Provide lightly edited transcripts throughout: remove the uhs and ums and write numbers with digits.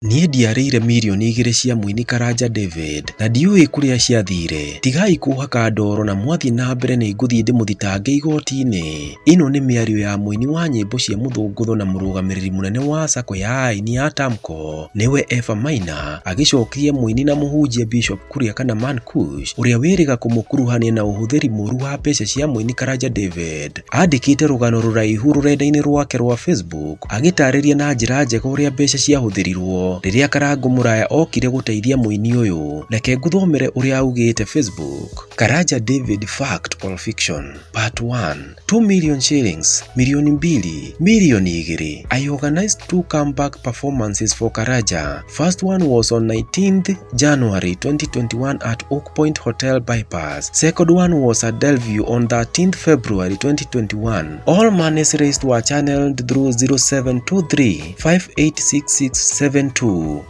Niĩ ndiarĩire mirioni 2 cia mũini Karanja David na ndiũĩ kũrĩa ciathire. Tigai kũhaka ndoro na mwathi na mbere nĩ ngũthiĩ ndĩmũthitange igoti-inĩ. Ĩno nĩ mĩario ya mũini wa nyĩmbo cia mũthũngũtho na mũrũgamĩrĩri mũnene wa sako ya aini ya Tamko nĩwe Epha Maina agĩcokia mũini na mũhunjia Bishop Kuria kana Man Kush ũrĩa wĩrĩga kũmũkuruhania na ũhũthĩri mũru wa mbeca cia mũini Karanja David. Andĩkĩte rũgano rũraihu rũrenda-inĩ rwake rwa Facebook agĩtarĩria na njĩra njega ũrĩa mbeca ciahũthĩrirwo rĩrĩa Karanja Mũraya okire gũteithia mũini ũyũ. Reke ngũthomere ũrĩa augĩte Facebook. Karanja David Fact or Fiction Part 1. 2 million shillings, milioni 2, milioni 2. I organized 2 comeback performances for Karanja. First one was on 19th January 2021 at Oak Point Hotel Bypass. Second one was at Delview on 13th February 2021. All monies raised were channeled through 0723 586672.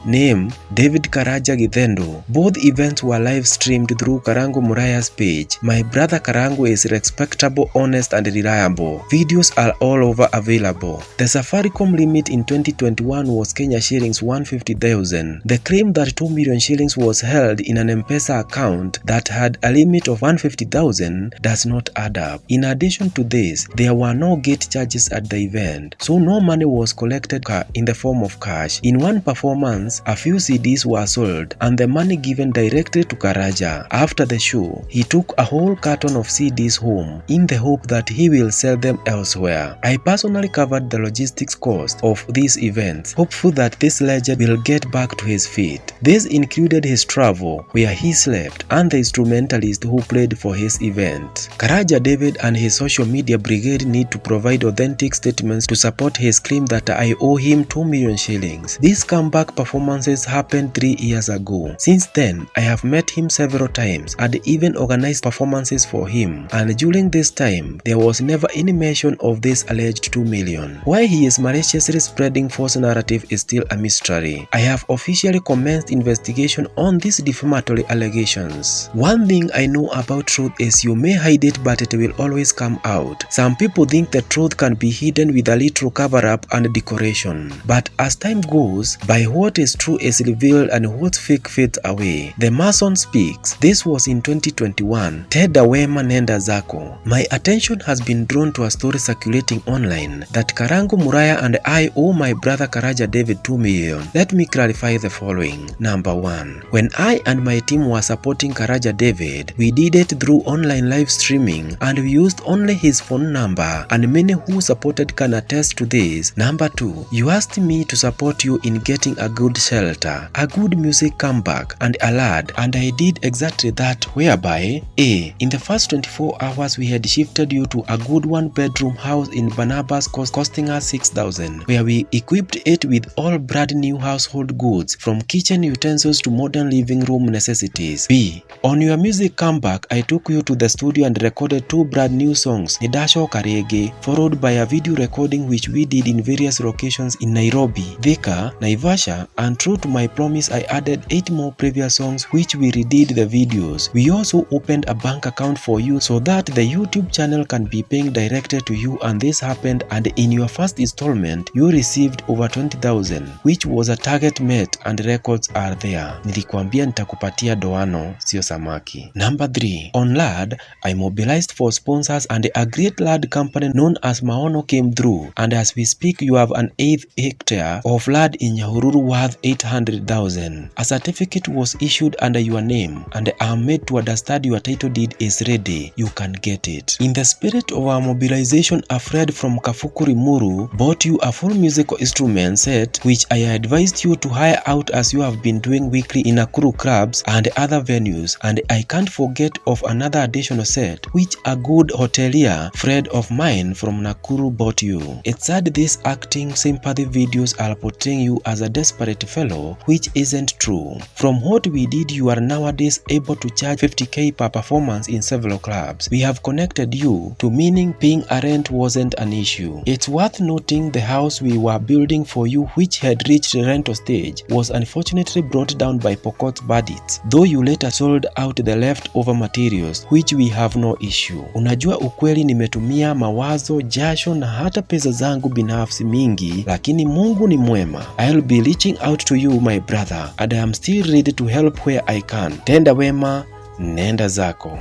Name David Karanja Githendo. Both events were live streamed through Karanja Mũraya's page. My brother Karanja is respectable, honest and reliable. Videos are all over available. The Safaricom limit in 2021 was Kenya shillings 150,000. The claim that 2 million shillings was held in an M-Pesa account that had a limit of 150,000 does not add up. In addition to this, there were no gate charges at the event, so no money was collected in the form of cash. In one performance, a few CDs were sold and the money given directly to Karanja. After the show, he took a whole carton of CDs home in the hope that he will sell them elsewhere. I personally covered the logistics cost of these events, hopeful that this legend will get back to his feet. This included his travel, where he slept, and the instrumentalist who played for his event. Karanja David and his social media brigade need to provide authentic statements to support his claim that I owe him 2 million shillings. These comeback performances happened 3 years ago. Since then, I have met him several times and even organized performances for him, and during this time, there was never any mention of this alleged 2 million. Why he is maliciously spreading false narrative is still a mystery. I have officially commenced investigation on these defamatory allegations. One thing I know about truth is you may hide it, but it will always come out. Some people think the truth can be hidden with a little cover-up and decoration, but as time goes by, what is true is revealed and what's fake fades away. The Mason speaks. This was in 2021. Teda Wema Nenda Zako. My attention has been drawn to a story circulating online that Karanja Mũraya and I owe my brother Karanja David 2 million. Let me clarify the following. Number 1. When I and my team were supporting Karanja David, we did it through online live streaming and we used only his phone number, and many who supported can attest to this. Number 2. You asked me to support you in getting a good shelter, a good music comeback, and a lad, and I did exactly that, whereby A. In the first 24 hours we had shifted you to a good 1-bedroom house in Barnabas costing us 6,000, where we equipped it with all brand new household goods from kitchen utensils to modern living room necessities. B. On your music comeback, I took you to the studio and recorded 2 brand new songs, Nidasho Karege, followed by a video recording which we did in various locations in Nairobi, Thika, Naivasha, and true to my promise, I added 8 more previous songs which we redid the videos. We also opened a bank account for you so that the YouTube channel can be paying directly to you, and this happened, and in your first installment, you received over 20,000, which was a target met, and records are there. Nilikuambia nitakupatia doano, sio samaki. Number 3. On LAD, I mobilized for sponsors and a great LAD company known as Maono came through, and as we speak, you have an 8th hectare of LAD in Nyahururu worth 800,000. A certificate was issued under your name, and I am made to understand your title deed is ready. You can get it. In the spirit of our mobilization, a friend from Kafukuri Muru bought you a full musical instrument set which I advised you to hire out as you have been doing weekly in Nakuru clubs and other venues, and I can't forget of another additional set which a good hotelier friend of mine from Nakuru bought you. It's sad these acting sympathy videos are portraying you as a desperate fellow, which isn't true. From what we did, you are nowadays able to charge 50k per performance in several clubs. We have connected you to, meaning paying a rent wasn't an issue. It's worth noting the house we were building for you, which had reached the rental stage, was unfortunately brought down by Pokot's bandits, though you later sold out the leftover materials, which we have no issue. Unajua ukweli, nimetumia mawazo, jasho na hata pesa zangu binafsi mingi, lakini Mungu ni mwema. I'll be be reaching out to you my brother, and I am still ready to help where I can. Tenda wema, nenda zako.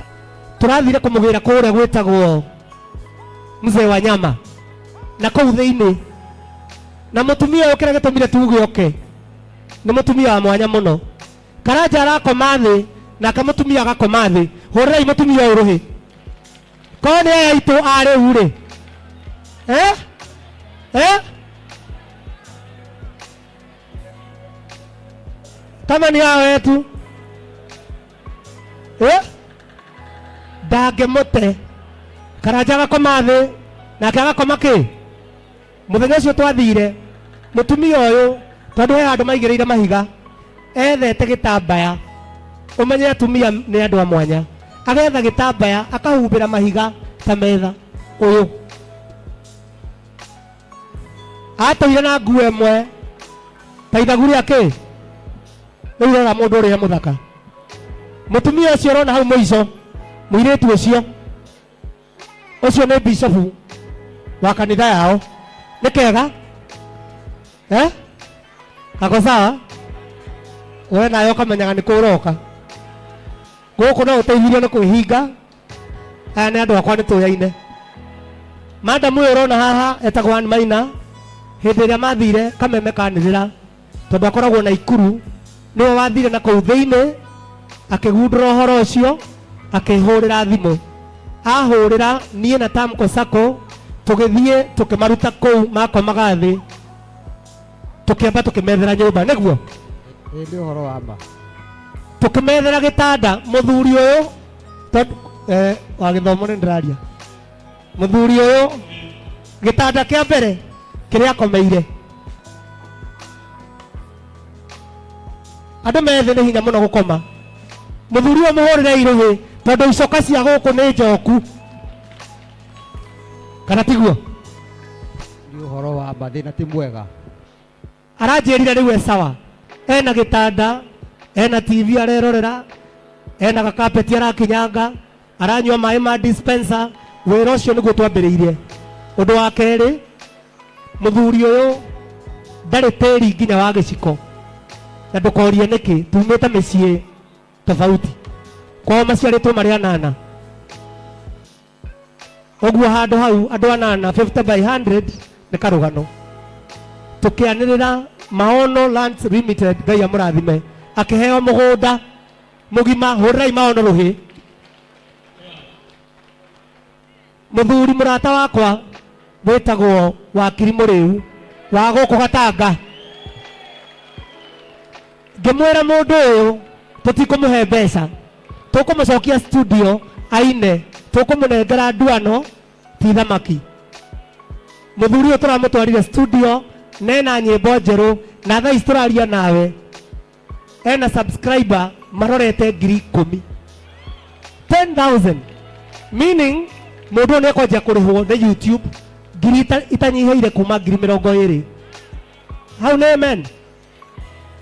Turathire kumugira kuria gwitagwo mzee wa nyama na kuu thiini na mutumia ukira gitumire tuge oke ni mutumia wa mwanya muno. Karanja arakoma thi na kamutumia agakoma thi. Hurirai mutumia uruhi kone ya itu ari uri kama ni hao wetu dage mote. Karanja agakoma thi na agakoma ki muthenya ucio twathire mutumia uyu tondu he andu maigireire mahiga ethete gitambaya. Umenye atumia ni andu a mwanya. Agetha gitambaya akahumbira mahiga ta metha uyu atoire na nguo emwe ta ithaguri ake. Riu rora mundu uria muthaka mutumia ucio rona hau muico muiritu ucio ni bishofu wa kanitha yao. Ni kega ako sawa we nayo kamenyaga ni kuroka guku no uteithirio ni kwihinga. Aya ni andu akwa ni tuyaine. Madam uyu urona haha etagwo Maina. Hindi iria mathire kameme kanirira tondu akoragwo na ikuru niwe wathire na kuu thiini akigundura uhoro ucio akihurira thimu. Ahurira nie na Tamko Sacco tugithie tukimaruta kuu makomaga thi tukiamba tukimethera nyumba niguo ndio horo wa ma tukimethera gitanda. Muthuri uyu wa githomo ni ndiraria muthuri uyu gitanda kia mbere kiria akomeire andu methe ni hinya muno gukoma. Muthuri uyu muhurire iruhi tondu icoka cia guku ni njoku kana tiguo. Ndio horo wa ma thina ti mwega. Aranjirire riu e sawa ena gitanda ena TV arerorera ena gakapeti arakinyanga aranywa mai ma dispenser. Wira ucio niguo twambiriirie. Undu wa keri muthuri uyu ndari tiri nginya wa giciko na ndukorie niki tumite micii tofauti kwao maciaritwo mari anana uguo handu hau andu anana 50 by 100 ni karugano. Tukianirira Maono Lands Limited Ngai amurathime akiheo mugunda mugima. Hurirai Maono ruhi. Muthuri murata wakwa witagwo wakiri muriu wa guku Gatanga. Ngimwira mundu uyu tutikumuhe mbeca tukumucokia studio aine tukumunengera nduano ti thamaki. Muthuri uyu turamutwarire studio nena nyimbo njeru na thaa ici turaria nawe ena subscriber marorete 10,000 10,000 meaning mundu ni ekwanjia kurihwo ni YouTube itanyiheire kuma 20,000 hau ni amen.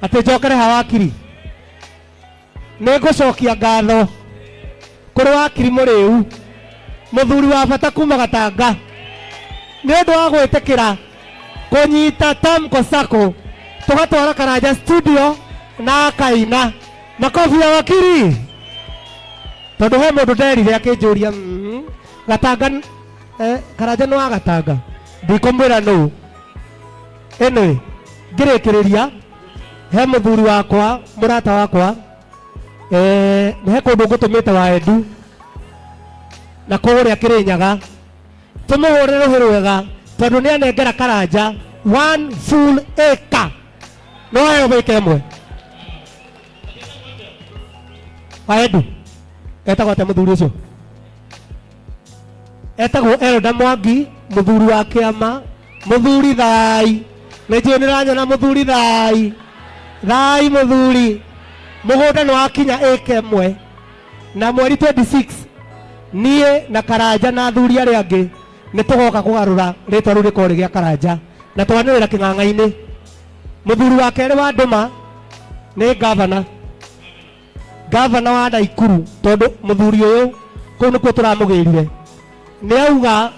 Ati njokere hawakiri ni ngucokia ngatho kuri wakiri muriu muthuri wa bata kuma Gatanga ni undu wa gwitikira kunyita Tamko Sacco tugatwara Karanja studio na akaina. Makofi ya wakiri tondu he mundu nderire akinjuria Gatanga Karanja no Gatanga ndikumwira no ene ngirikiriria he muthuri wakwa murata wakwa ni he kundu ngutumite wa Edu na kuria Kirinyaga tumuhurire ruhi rwega tondu ni anengera Karanja 1 full acre. No ayo wike mwe wa Edu etagwo ate muthuri ucio etagwo Elda Mwangi muthuri wa kiama muthuri thai nijio niranyona muthuri thai muthuri mugunda no akinya acre mwe na mweri 26 nie na Karanja na athuri aria angi ni tugoka kugarura ritwa ru rikori gia Karanja na twanirira king'ang'a-ini. Muthuri wa keri wa Nduma ni gavana wa Naikuru tondu muthuri uyu kuu nikuo turamugirire ni auga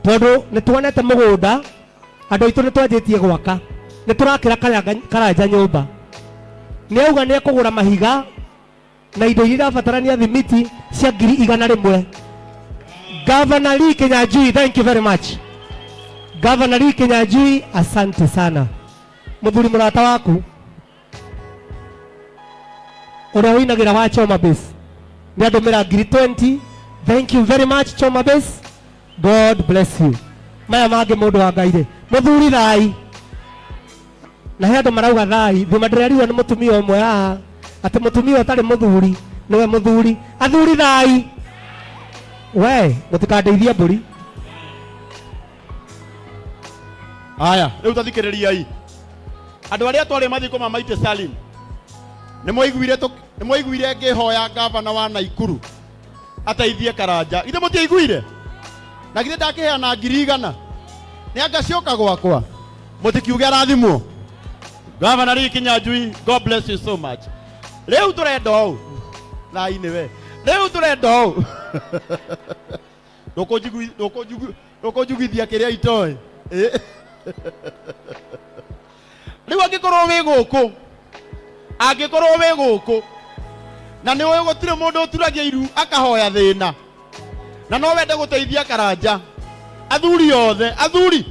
tondu ni tuonete mugunda andu aitu ni twanjitie gwaka nĩ tũrakĩra Karanja nyũmba. Nĩ auga nĩ ekũgũra mahiga na indo iria irabatarania thimiti cia 100,000. Governor Lee Kinyanjui, thank you very much. Governor Lee Kinyanjui, asante sana. Muthuri murata waku uria winagira wa Choma Base ni andumira 20. Thank you very much Choma Base, God bless you. Maya mangi mundu wa Ngai ri muthuri thai na he andu marauga thai thuma ndĩreriwa nĩ mũtumia ũmwe haha atĩ mũtumia ũtarĩ mũthuri nĩwe mũthuri. Athuri thai we mũtikandeithie mbũri. Aya rĩu tathikĩrĩriai andũ arĩa twarĩ mathiko ma Maitĩ Salim nĩ mwaiguire ngĩhoya gavana wa Naikuru ateithie Karanja. Ithe mũtiaiguire? Na githĩ ndakĩheana 100,000 nĩ anga cioka gwakwa? Mũtikiuge arathimwo. Governor Lee Kinyanjui, God bless you so much. Rĩu tũrenda ũũ thai nĩwe, rĩu tũrenda ũũ ndũkũnjugithia kĩrĩa itoĩ. Rĩu angĩkorwo wĩ gũkũ na nĩ ũĩ gũtirĩ mũndũ ũturagia iru akahoya thĩna na no wende gũteithia Karanja, athuri othe, athuri